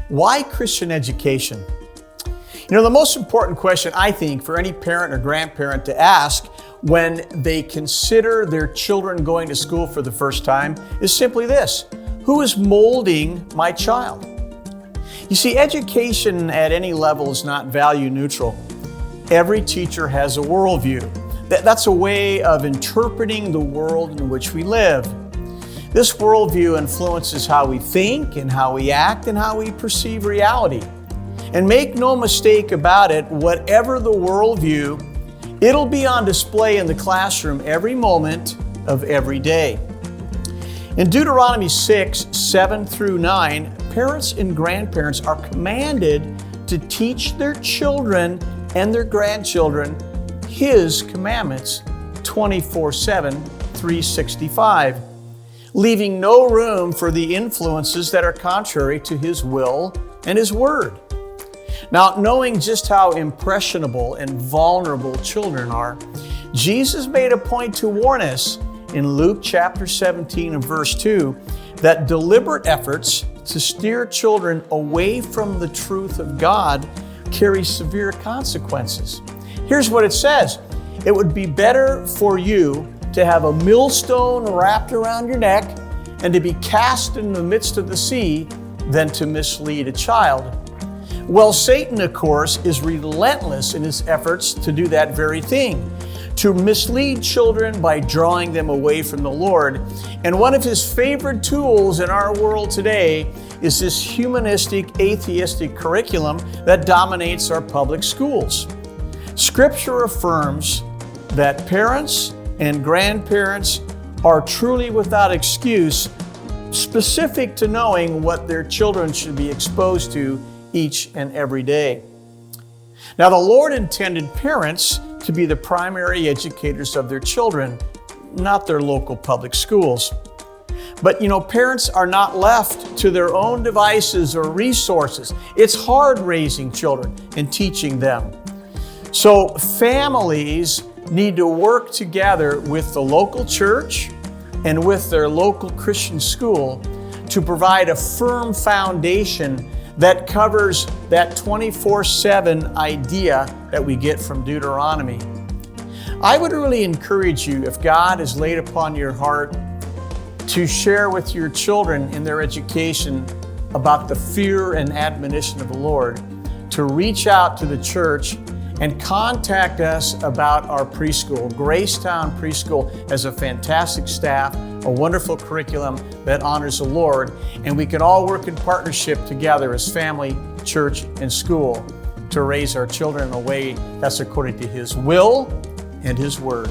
Why Christian education? You know, the most important question, I think, for any parent or grandparent to ask when they consider their children going to school for the first time is simply this: who is molding my child? You see, education at any level is not value neutral. Every teacher has a worldview. That's a way of interpreting the world in which we live. This worldview influences how we think and how we act and how we perceive reality. And make no mistake about it, whatever the worldview, it'll be on display in the classroom every moment of every day. In Deuteronomy 6, 7 through 9, parents and grandparents are commanded to teach their children and their grandchildren His commandments 24/7, 365, leaving no room for the influences that are contrary to His will and His word. Now, knowing just how impressionable and vulnerable children are, Jesus made a point to warn us in Luke chapter 17 and verse 2 that deliberate efforts to steer children away from the truth of God carry severe consequences. Here's what it says: it would be better for you to have a millstone wrapped around your neck and to be cast in the midst of the sea than to mislead a child. Well, Satan, of course, is relentless in his efforts to do that very thing, to mislead children by drawing them away from the Lord. And one of his favorite tools in our world today is this humanistic, atheistic curriculum that dominates our public schools. Scripture affirms that parents and grandparents are truly without excuse, specific to knowing what their children should be exposed to each and every day. Now, the Lord intended parents to be the primary educators of their children, not their local public schools. But you know, parents are not left to their own devices or resources. It's hard raising children and teaching them. So families need to work together with the local church and with their local Christian school to provide a firm foundation that covers that 24/7 idea that we get from Deuteronomy. I would really encourage you, if God has laid upon your heart, to share with your children in their education about the fear and admonition of the Lord, to reach out to the church and contact us about our preschool. Gracetown Preschool has a fantastic staff, a wonderful curriculum that honors the Lord, and we can all work in partnership together as family, church, and school to raise our children in a way that's according to His will and His word.